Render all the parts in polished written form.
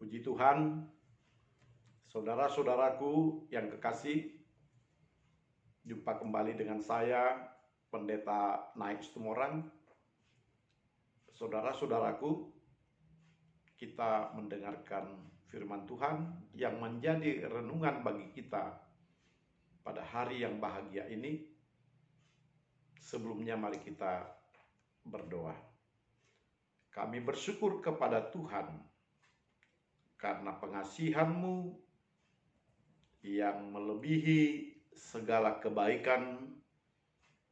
Puji Tuhan, saudara-saudaraku yang kekasih, jumpa kembali dengan saya, Pendeta Naik Situmorang. Saudara-saudaraku, kita mendengarkan firman Tuhan yang menjadi renungan bagi kita pada hari yang bahagia ini. Sebelumnya mari kita berdoa. Kami bersyukur kepada Tuhan karena pengasihan-Mu yang melebihi segala kebaikan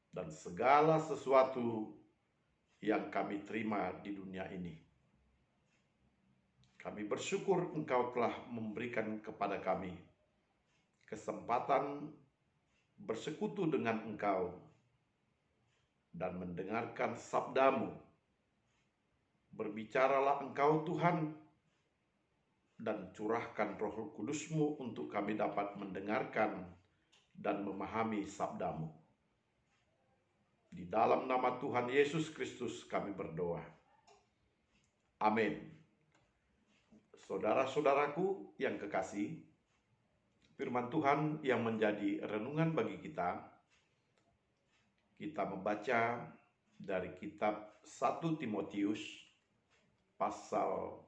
dan segala sesuatu yang kami terima di dunia ini. Kami bersyukur Engkau telah memberikan kepada kami kesempatan bersekutu dengan Engkau dan mendengarkan sabda-Mu. Berbicaralah Engkau Tuhan, dan curahkan Roh Kudus-Mu untuk kami dapat mendengarkan dan memahami sabda-Mu. Di dalam nama Tuhan Yesus Kristus kami berdoa. Amin. Saudara-saudaraku yang kekasih, firman Tuhan yang menjadi renungan bagi kita membaca dari kitab 1 Timotius pasal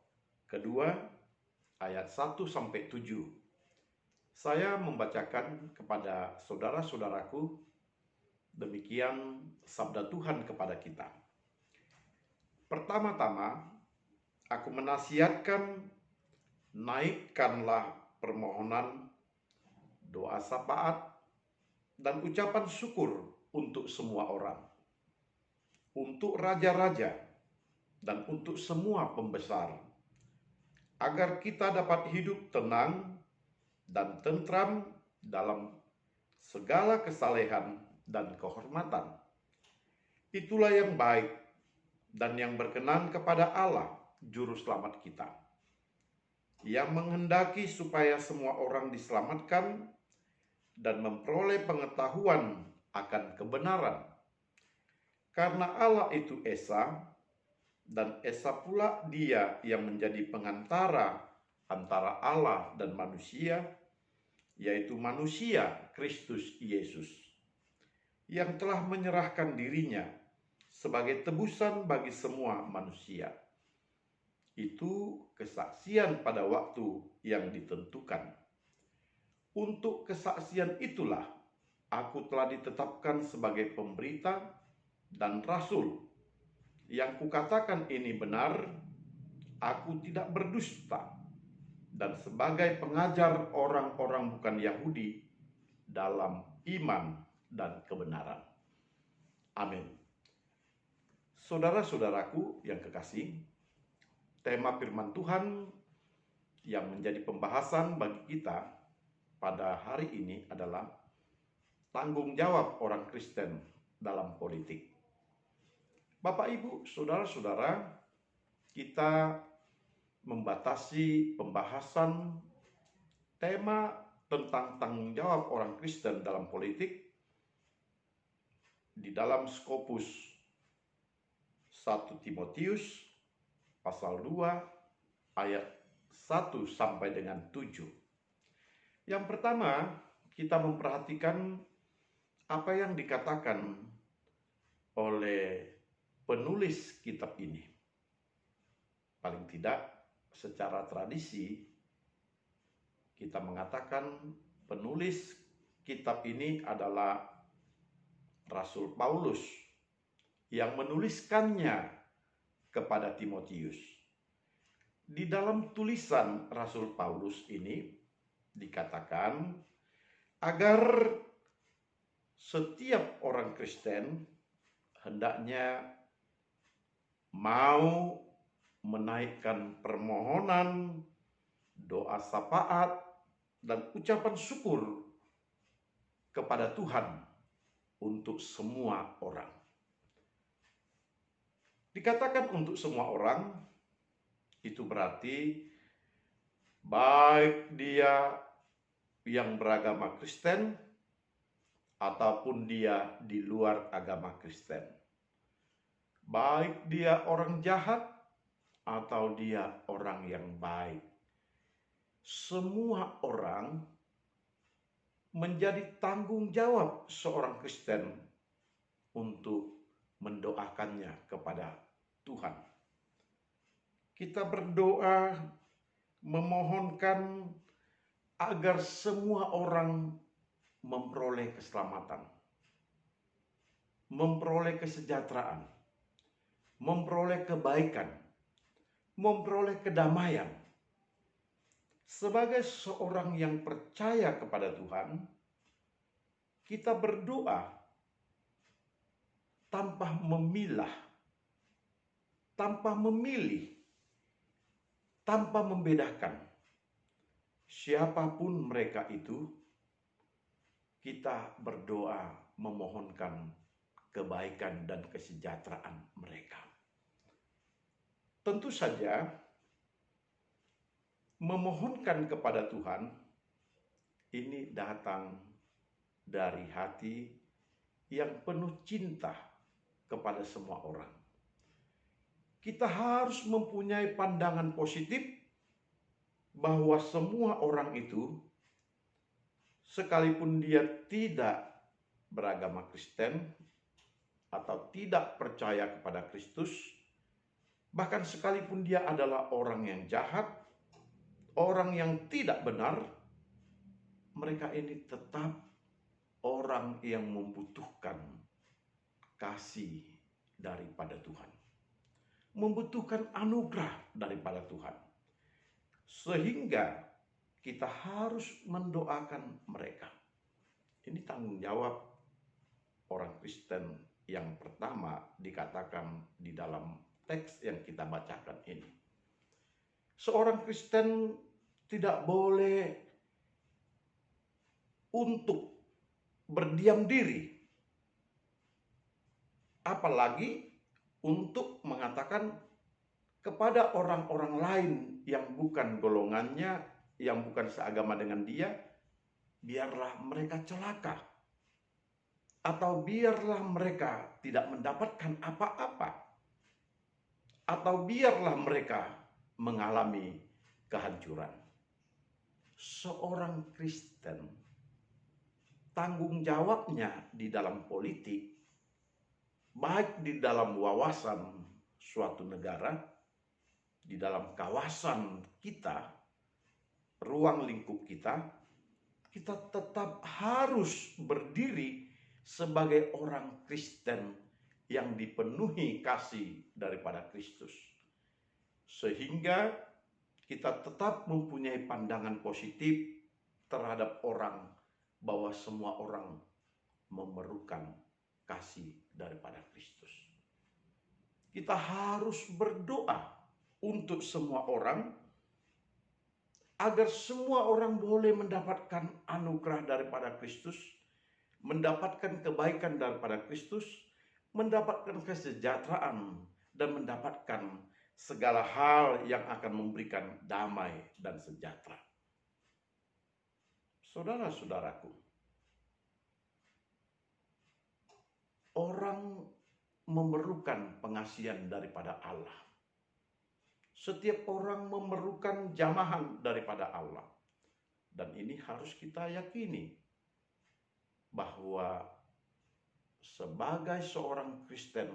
kedua ayat 1-7. Saya membacakan kepada saudara-saudaraku, demikian sabda Tuhan kepada kita. Pertama-tama, aku menasihatkan, naikkanlah permohonan, doa syafaat, dan ucapan syukur untuk semua orang, untuk raja-raja, dan untuk semua pembesar, agar kita dapat hidup tenang dan tentram dalam segala kesalehan dan kehormatan. Itulah yang baik dan yang berkenan kepada Allah, Juru Selamat kita, yang menghendaki supaya semua orang diselamatkan dan memperoleh pengetahuan akan kebenaran. Karena Allah itu Esa, dan Esa pula Dia yang menjadi pengantara antara Allah dan manusia, yaitu manusia Kristus Yesus, yang telah menyerahkan dirinya sebagai tebusan bagi semua manusia. Itu kesaksian pada waktu yang ditentukan. Untuk kesaksian itulah aku telah ditetapkan sebagai pemberita dan rasul. Yang kukatakan ini benar, aku tidak berdusta, dan sebagai pengajar orang-orang bukan Yahudi dalam iman dan kebenaran. Amin. Saudara-saudaraku yang kekasih, tema firman Tuhan yang menjadi pembahasan bagi kita pada hari ini adalah tanggung jawab orang Kristen dalam politik. Bapak, Ibu, saudara-saudara, kita membatasi pembahasan tema tentang tanggung jawab orang Kristen dalam politik di dalam Skopus 1 Timotius pasal 2 ayat 1-7. Yang pertama, kita memperhatikan apa yang dikatakan oleh penulis kitab ini. Paling tidak secara tradisi kita mengatakan penulis kitab ini adalah Rasul Paulus yang menuliskannya kepada Timotius. Di dalam tulisan Rasul Paulus ini dikatakan agar setiap orang Kristen hendaknya mau menaikkan permohonan, doa syafaat, dan ucapan syukur kepada Tuhan untuk semua orang. Dikatakan untuk semua orang, itu berarti baik dia yang beragama Kristen ataupun dia di luar agama Kristen. Baik dia orang jahat atau dia orang yang baik. semua orang menjadi tanggung jawab seorang Kristen untuk mendoakannya kepada Tuhan. Kita berdoa memohonkan agar semua orang memperoleh keselamatan, memperoleh kesejahteraan, memperoleh kebaikan, memperoleh kedamaian. Sebagai seorang yang percaya kepada Tuhan, kita berdoa tanpa memilah, tanpa memilih, tanpa membedakan. Siapapun mereka itu, kita berdoa memohonkan kebaikan dan kesejahteraan mereka. Tentu saja, memohonkan kepada Tuhan ini datang dari hati yang penuh cinta kepada semua orang. Kita harus mempunyai pandangan positif bahwa semua orang itu, sekalipun dia tidak beragama Kristen atau tidak percaya kepada Kristus, bahkan sekalipun dia adalah orang yang jahat, orang yang tidak benar, mereka ini tetap orang yang membutuhkan kasih daripada Tuhan, membutuhkan anugerah daripada Tuhan, sehingga kita harus mendoakan mereka. Ini tanggung jawab orang Kristen yang pertama dikatakan di dalam teks yang kita bacakan ini. Seorang Kristen tidak boleh untuk berdiam diri, apalagi untuk mengatakan kepada orang-orang lain yang bukan golongannya, yang bukan seagama dengan dia, biarlah mereka celaka, atau biarlah mereka tidak mendapatkan apa-apa, atau biarlah mereka mengalami kehancuran. Seorang Kristen, tanggung jawabnya di dalam politik, baik di dalam wawasan suatu negara, di dalam kawasan kita, ruang lingkup kita, kita tetap harus berdiri sebagai orang Kristen yang dipenuhi kasih daripada Kristus. Sehingga kita tetap mempunyai pandangan positif terhadap orang, bahwa semua orang memerlukan kasih daripada Kristus. Kita harus berdoa untuk semua orang, agar semua orang boleh mendapatkan anugerah daripada Kristus, mendapatkan kebaikan daripada Kristus, mendapatkan kesejahteraan, dan mendapatkan segala hal yang akan memberikan damai dan sejahtera. Saudara-saudaraku, orang memerlukan pengasihan daripada Allah. Setiap orang memerlukan jamahan daripada Allah. Dan ini harus kita yakini, bahwa sebagai seorang Kristen,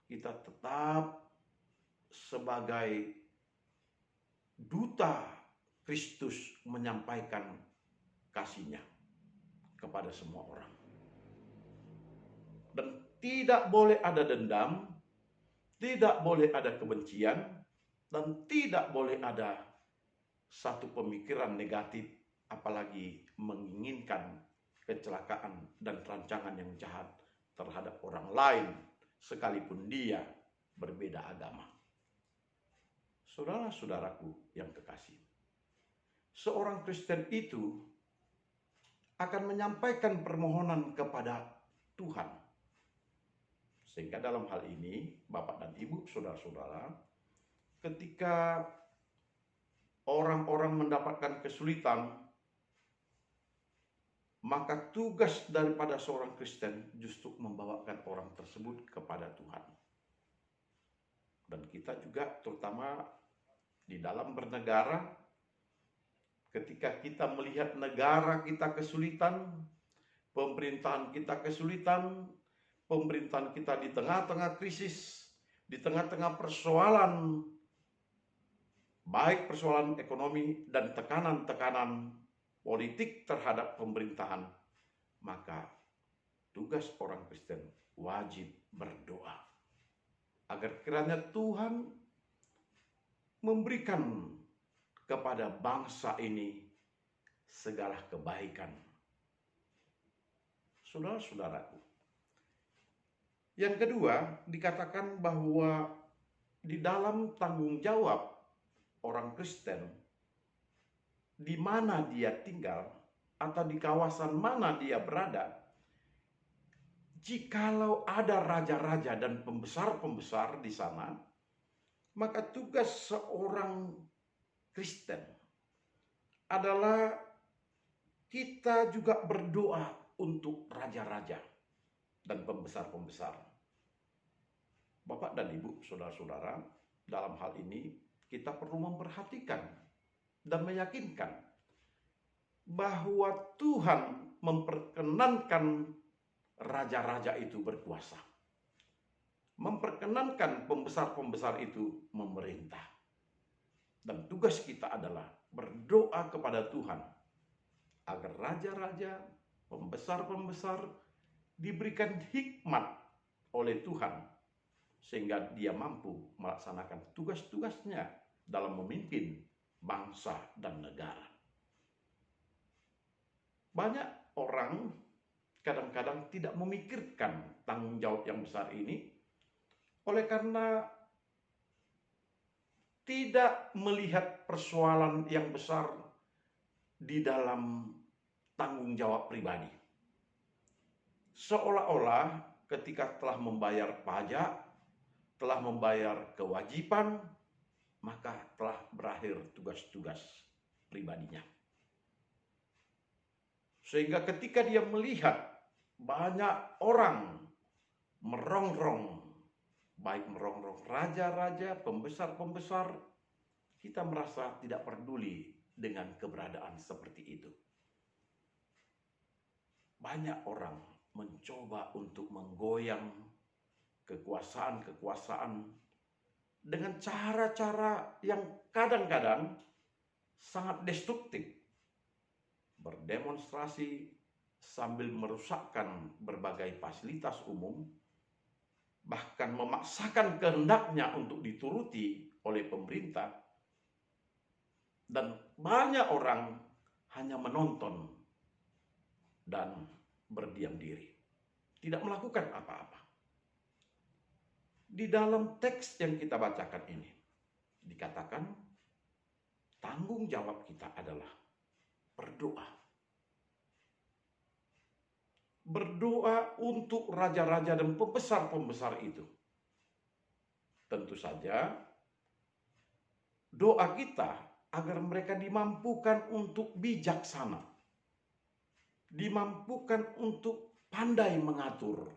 kita tetap sebagai duta Kristus menyampaikan kasih-Nya kepada semua orang. Dan tidak boleh ada dendam, tidak boleh ada kebencian, dan tidak boleh ada satu pemikiran negatif, apalagi menginginkan kecelakaan dan rancangan yang jahat terhadap orang lain, sekalipun dia berbeda agama. Saudara-saudaraku yang kekasih, seorang Kristen itu akan menyampaikan permohonan kepada Tuhan. Sehingga dalam hal ini, Bapak dan Ibu, saudara-saudara, ketika orang-orang mendapatkan kesulitan, maka tugas daripada seorang Kristen justru membawakan orang tersebut kepada Tuhan. Dan kita juga terutama di dalam bernegara, ketika kita melihat negara kita kesulitan, pemerintahan kita kesulitan, pemerintahan kita di tengah-tengah krisis, di tengah-tengah persoalan, baik persoalan ekonomi dan tekanan-tekanan politik terhadap pemerintahan, maka tugas orang Kristen wajib berdoa agar kiranya Tuhan memberikan kepada bangsa ini segala kebaikan. Saudara-saudaraku, yang kedua dikatakan bahwa di dalam tanggung jawab orang Kristen, di mana dia tinggal atau di kawasan mana dia berada, jikalau ada raja-raja dan pembesar-pembesar di sana, maka tugas seorang Kristen adalah kita juga berdoa untuk raja-raja dan pembesar-pembesar. Bapak dan Ibu, saudara-saudara, dalam hal ini kita perlu memperhatikan dan meyakinkan bahwa Tuhan memperkenankan raja-raja itu berkuasa, memperkenankan pembesar-pembesar itu memerintah. Dan tugas kita adalah berdoa kepada Tuhan agar raja-raja, pembesar-pembesar diberikan hikmat oleh Tuhan sehingga dia mampu melaksanakan tugas-tugasnya dalam memimpin bangsa dan negara. Banyak orang kadang-kadang tidak memikirkan tanggung jawab yang besar ini oleh karena tidak melihat persoalan yang besar di dalam tanggung jawab pribadi. Seolah-olah ketika telah membayar pajak, telah membayar kewajiban, maka telah berakhir tugas-tugas pribadinya. Sehingga ketika dia melihat banyak orang merongrong, baik merongrong raja-raja, pembesar-pembesar, kita merasa tidak peduli dengan keberadaan seperti itu. Banyak orang mencoba untuk menggoyang kekuasaan-kekuasaan dengan cara-cara yang kadang-kadang sangat destruktif. Berdemonstrasi sambil merusakkan berbagai fasilitas umum, bahkan memaksakan kehendaknya untuk dituruti oleh pemerintah, dan banyak orang hanya menonton dan berdiam diri, tidak melakukan apa-apa. Di dalam teks yang kita bacakan ini dikatakan tanggung jawab kita adalah berdoa. Berdoa untuk raja-raja dan pembesar-pembesar itu. Tentu saja doa kita agar mereka dimampukan untuk bijaksana, dimampukan untuk pandai mengatur,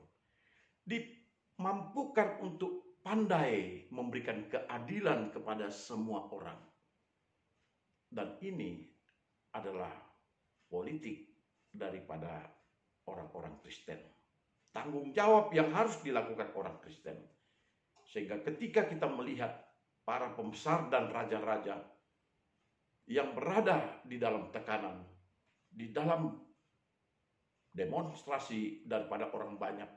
dimampukan untuk pandai memberikan keadilan kepada semua orang. Dan ini adalah politik daripada orang-orang Kristen. Tanggung jawab yang harus dilakukan orang Kristen. Sehingga ketika kita melihat para pembesar dan raja-raja yang berada di dalam tekanan, di dalam demonstrasi daripada orang banyak,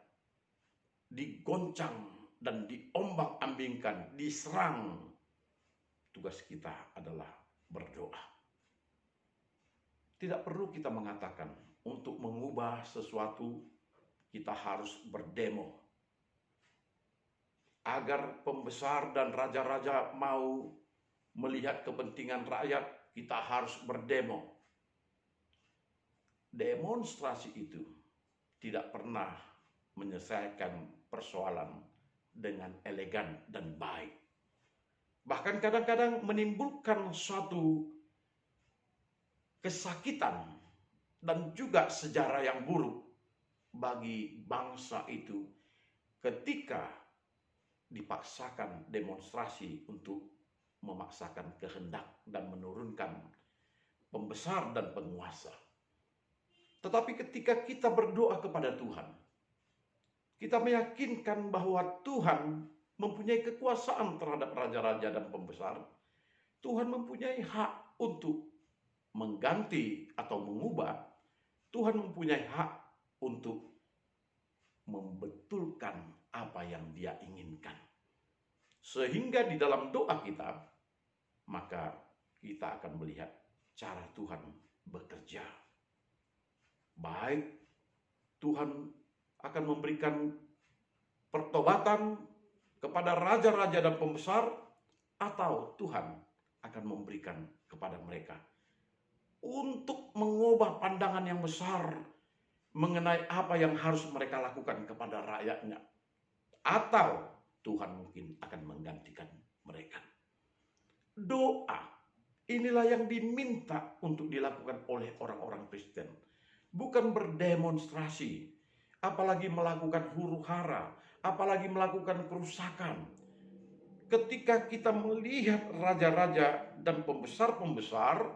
digoncang dan diombang-ambingkan, diserang, tugas kita adalah berdoa. Tidak perlu kita mengatakan untuk mengubah sesuatu kita harus berdemo. Agar pembesar dan raja-raja mau melihat kepentingan rakyat, kita harus berdemo. Demonstrasi itu tidak pernah menyelesaikan persoalan dengan elegan dan baik. Bahkan kadang-kadang menimbulkan suatu kesakitan dan juga sejarah yang buruk bagi bangsa itu ketika dipaksakan demonstrasi untuk memaksakan kehendak dan menurunkan pembesar dan penguasa. Tetapi ketika kita berdoa kepada Tuhan, kita meyakinkan bahwa Tuhan mempunyai kekuasaan terhadap raja-raja dan pembesar. Tuhan mempunyai hak untuk mengganti atau mengubah. Tuhan mempunyai hak untuk membetulkan apa yang Dia inginkan. Sehingga di dalam doa kita, maka kita akan melihat cara Tuhan bekerja. Baik Tuhan akan memberikan pertobatan kepada raja-raja dan pembesar, atau Tuhan akan memberikan kepada mereka untuk mengubah pandangan yang besar mengenai apa yang harus mereka lakukan kepada rakyatnya, atau Tuhan mungkin akan menggantikan mereka. Doa inilah yang diminta untuk dilakukan oleh orang-orang Kristen, bukan berdemonstrasi, apalagi melakukan huru-hara, apalagi melakukan kerusakan. Ketika kita melihat raja-raja dan pembesar-pembesar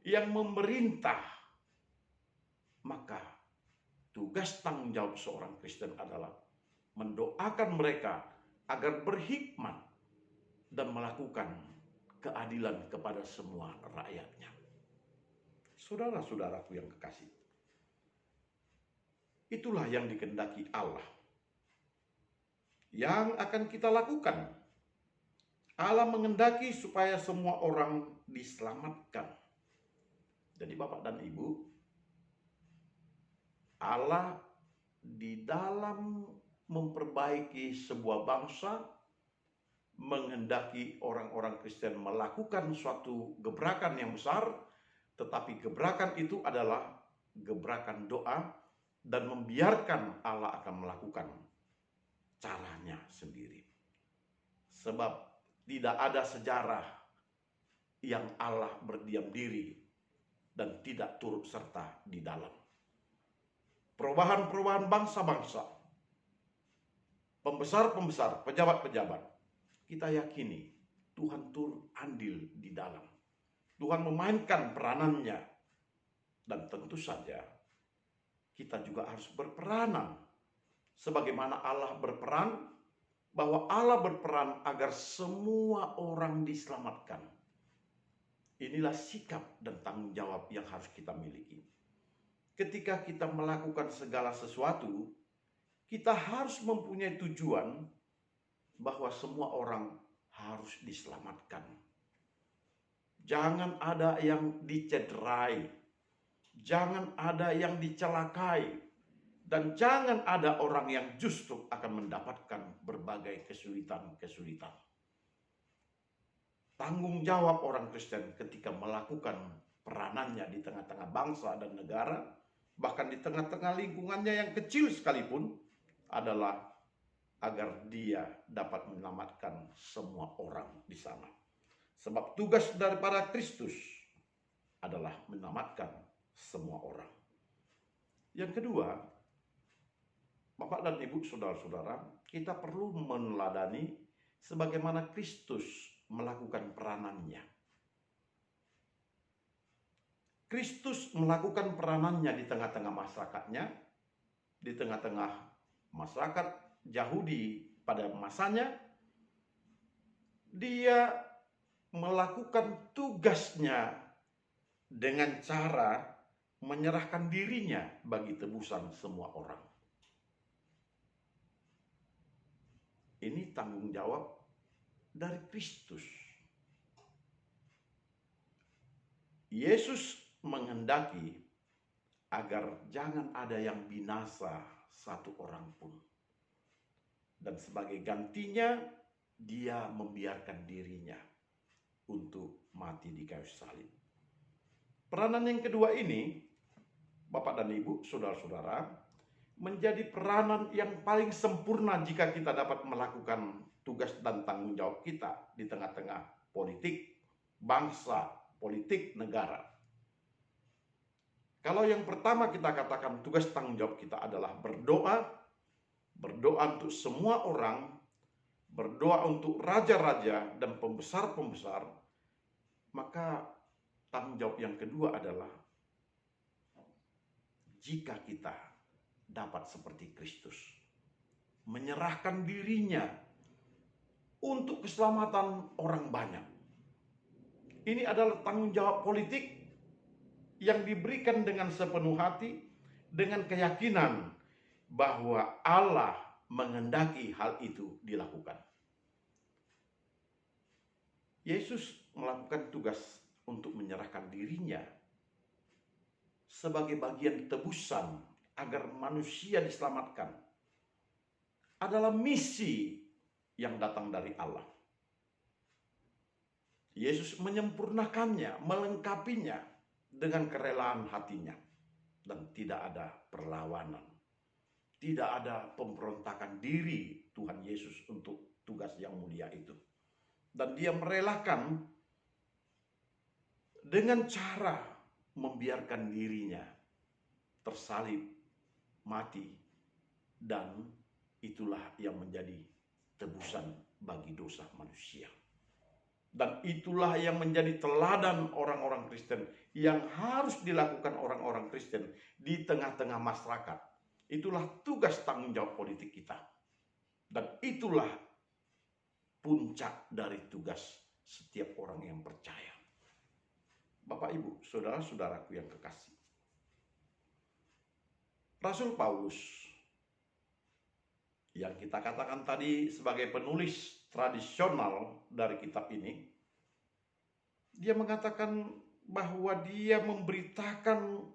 yang memerintah, maka tugas tanggung jawab seorang Kristen adalah mendoakan mereka agar berhikmat dan melakukan keadilan kepada semua rakyatnya. Saudara-saudaraku yang kekasih, itulah yang dikehendaki Allah, yang akan kita lakukan. Allah menghendaki supaya semua orang diselamatkan. Jadi Bapak dan Ibu, Allah di dalam memperbaiki sebuah bangsa menghendaki orang-orang Kristen melakukan suatu gebrakan yang besar, tetapi gebrakan itu adalah gebrakan doa dan membiarkan Allah akan melakukan caranya sendiri. Sebab tidak ada sejarah yang Allah berdiam diri dan tidak turut serta di dalam. Perubahan-perubahan bangsa-bangsa, pembesar-pembesar, pejabat-pejabat, kita yakini Tuhan turut andil di dalam. Tuhan memainkan peranannya, dan tentu saja kita juga harus berperanan sebagaimana Allah berperan, bahwa Allah berperan agar semua orang diselamatkan. Inilah sikap dan tanggung jawab yang harus kita miliki. Ketika kita melakukan segala sesuatu, kita harus mempunyai tujuan bahwa semua orang harus diselamatkan. Jangan ada yang dicederai, jangan ada yang dicelakai, dan jangan ada orang yang justru akan mendapatkan berbagai kesulitan-kesulitan. Tanggung jawab orang Kristen ketika melakukan peranannya di tengah-tengah bangsa dan negara, bahkan di tengah-tengah lingkungannya yang kecil sekalipun, adalah agar dia dapat menyelamatkan semua orang di sana. Sebab tugas daripada Kristus adalah menyelamatkan semua orang. Yang kedua, Bapak dan Ibu, saudara-saudara, kita perlu meneladani sebagaimana Kristus melakukan peranannya. Kristus melakukan peranannya di tengah-tengah masyarakatnya, di tengah-tengah masyarakat Yahudi pada masanya. Dia melakukan tugasnya dengan cara menyerahkan dirinya bagi tebusan semua orang. Ini tanggung jawab dari Kristus. Yesus menghendaki agar jangan ada yang binasa satu orang pun. Dan sebagai gantinya, dia membiarkan dirinya untuk mati di kayu salib. Peranan yang kedua ini, Bapak dan Ibu, saudara-saudara, menjadi peranan yang paling sempurna jika kita dapat melakukan tugas dan tanggung jawab kita di tengah-tengah politik, bangsa, politik, negara. Kalau yang pertama kita katakan tugas tanggung jawab kita adalah berdoa, berdoa untuk semua orang, berdoa untuk raja-raja dan pembesar-pembesar, maka tanggung tanggung jawab yang kedua adalah jika kita dapat seperti Kristus, menyerahkan dirinya untuk keselamatan orang banyak. Ini adalah tanggung jawab politik yang diberikan dengan sepenuh hati, dengan keyakinan bahwa Allah menghendaki hal itu dilakukan. Yesus melakukan tugas untuk menyerahkan dirinya sebagai bagian tebusan agar manusia diselamatkan. Adalah misi yang datang dari Allah. Yesus menyempurnakannya, melengkapinya dengan kerelaan hatinya. Dan tidak ada perlawanan. Tidak ada pemberontakan diri Tuhan Yesus untuk tugas yang mulia itu. Dan dia merelakan dengan cara membiarkan dirinya tersalib, mati, dan itulah yang menjadi tebusan bagi dosa manusia. Dan itulah yang menjadi teladan orang-orang Kristen yang harus dilakukan orang-orang Kristen di tengah-tengah masyarakat. Itulah tugas tanggung jawab politik kita. Dan itulah puncak dari tugas setiap orang yang percaya. Bapak, Ibu, saudara-saudaraku yang kekasih. Rasul Paulus yang kita katakan tadi sebagai penulis tradisional dari kitab ini, dia mengatakan bahwa dia memberitakan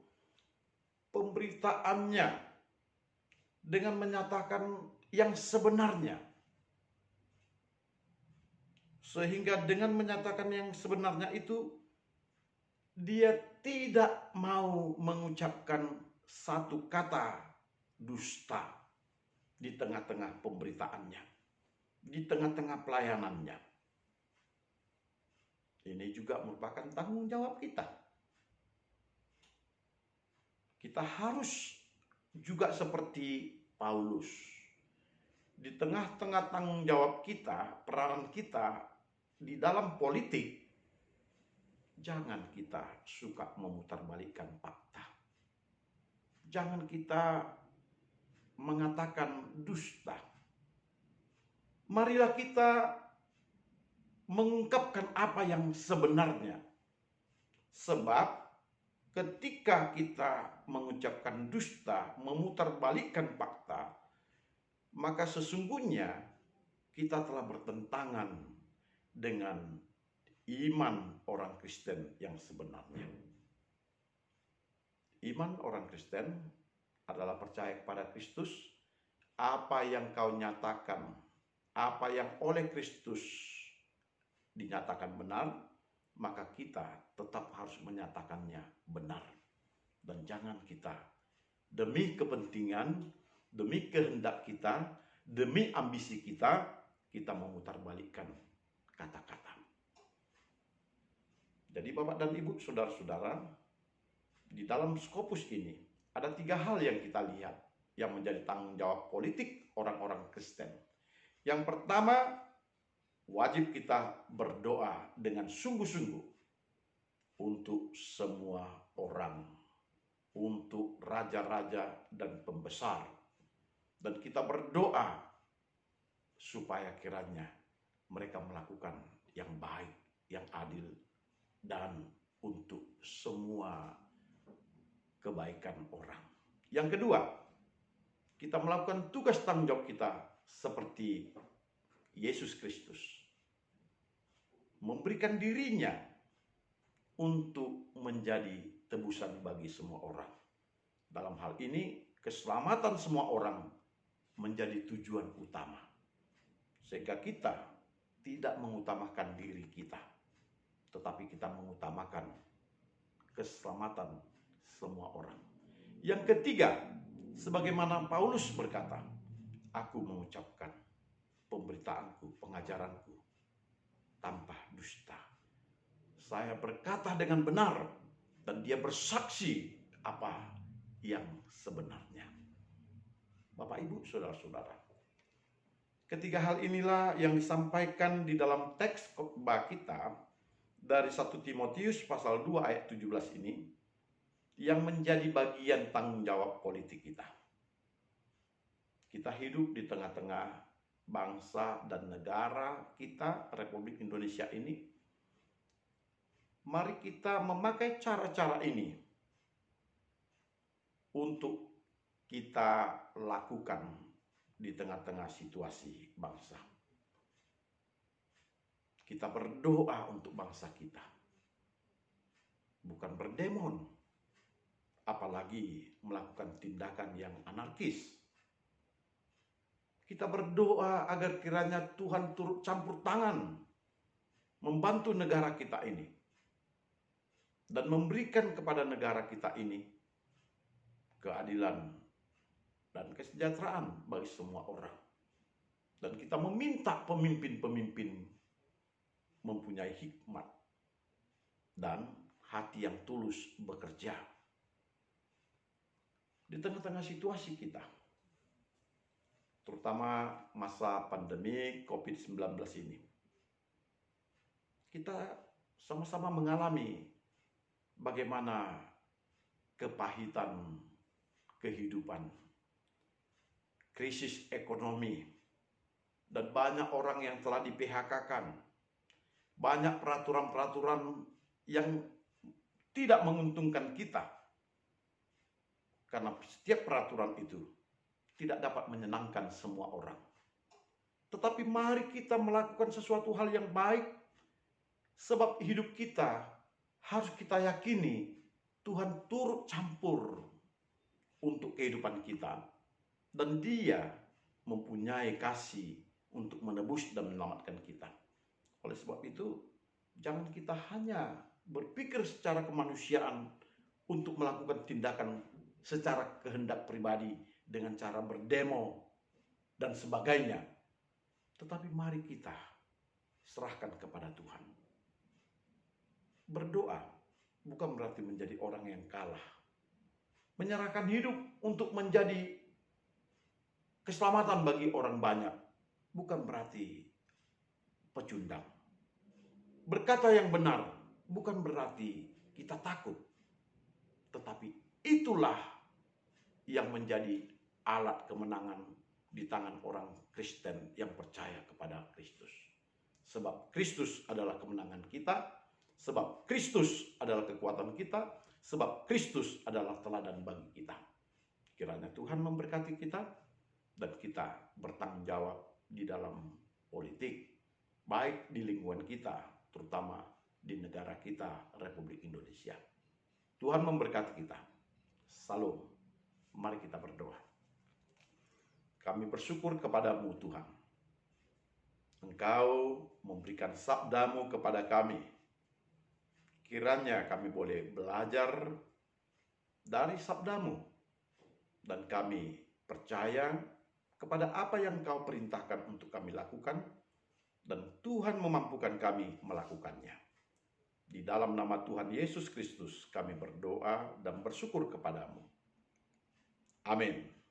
pemberitaannya dengan menyatakan yang sebenarnya. Sehingga dengan menyatakan yang sebenarnya itu, dia tidak mau mengucapkan satu kata dusta di tengah-tengah pemberitaannya, di tengah-tengah pelayanannya. Ini juga merupakan tanggung jawab kita. Kita harus juga seperti Paulus. Di tengah-tengah tanggung jawab kita, peranan kita di dalam politik, jangan kita suka memutarbalikkan fakta. Jangan kita mengatakan dusta. Marilah kita mengungkapkan apa yang sebenarnya. Sebab ketika kita mengucapkan dusta, memutarbalikkan fakta, maka sesungguhnya kita telah bertentangan dengan iman orang Kristen yang sebenarnya. Iman orang Kristen adalah percaya kepada Kristus. Apa yang kau nyatakan, apa yang oleh Kristus dinyatakan benar, maka kita tetap harus menyatakannya benar. Dan jangan kita demi kepentingan, demi kehendak kita, demi ambisi kita, kita memutarbalikkan kata-kata. Jadi Bapak dan Ibu, saudara-saudara, di dalam Skopus ini ada 3 hal yang kita lihat yang menjadi tanggung jawab politik orang-orang Kristen. Yang pertama, wajib kita berdoa dengan sungguh-sungguh untuk semua orang, untuk raja-raja dan pembesar. Dan kita berdoa supaya kiranya mereka melakukan yang baik, yang adil, dan untuk semua kebaikan orang. Yang kedua, kita melakukan tugas tanggung jawab kita seperti Yesus Kristus. Memberikan dirinya untuk menjadi tebusan bagi semua orang. Dalam hal ini, keselamatan semua orang menjadi tujuan utama. Sehingga kita tidak mengutamakan diri kita, tetapi kita mengutamakan keselamatan semua orang. Yang ketiga, sebagaimana Paulus berkata, aku mengucapkan pemberitaanku, pengajaranku tanpa dusta. Saya berkata dengan benar dan dia bersaksi apa yang sebenarnya. Bapak, Ibu, saudara-saudara, ketiga hal inilah yang disampaikan di dalam teks khotbah kita dari 1 Timotius pasal 2 ayat 17 ini yang menjadi bagian tanggung jawab politik kita. Kita hidup di tengah-tengah bangsa dan negara kita, Republik Indonesia ini. Mari kita memakai cara-cara ini untuk kita lakukan di tengah-tengah situasi bangsa. Kita berdoa untuk bangsa kita, bukan berdemon, apalagi melakukan tindakan yang anarkis. Kita berdoa agar kiranya Tuhan turut campur tangan, membantu negara kita ini, dan memberikan kepada negara kita ini keadilan dan kesejahteraan bagi semua orang. Dan kita meminta pemimpin-pemimpin mempunyai hikmat dan hati yang tulus bekerja di tengah-tengah situasi kita, terutama masa pandemi COVID-19 ini. Kita sama-sama mengalami bagaimana kepahitan kehidupan, krisis ekonomi, dan banyak orang yang telah di-PHK-kan. Banyak peraturan-peraturan yang tidak menguntungkan kita. Karena setiap peraturan itu tidak dapat menyenangkan semua orang. Tetapi mari kita melakukan sesuatu hal yang baik, sebab hidup kita harus kita yakini Tuhan turut campur untuk kehidupan kita, dan Dia mempunyai kasih untuk menebus dan menyelamatkan kita. Oleh sebab itu, jangan kita hanya berpikir secara kemanusiaan untuk melakukan tindakan secara kehendak pribadi dengan cara berdemo dan sebagainya. Tetapi mari kita serahkan kepada Tuhan. Berdoa bukan berarti menjadi orang yang kalah. Menyerahkan hidup untuk menjadi keselamatan bagi orang banyak bukan berarti pecundang. Berkata yang benar bukan berarti kita takut. Tetapi itulah yang menjadi alat kemenangan di tangan orang Kristen yang percaya kepada Kristus. Sebab Kristus adalah kemenangan kita, sebab Kristus adalah kekuatan kita, sebab Kristus adalah teladan bagi kita. Kiranya Tuhan memberkati kita dan kita bertanggung jawab di dalam politik, baik di lingkungan kita, terutama di negara kita, Republik Indonesia. Tuhan memberkati kita. Salam. Mari kita berdoa. Kami bersyukur kepadamu Tuhan. Engkau memberikan sabdamu kepada kami. Kiranya kami boleh belajar dari sabdamu. Dan kami percaya kepada apa yang Kau perintahkan untuk kami lakukan. Dan Tuhan memampukan kami melakukannya. Di dalam nama Tuhan Yesus Kristus kami berdoa dan bersyukur kepadamu. Amin.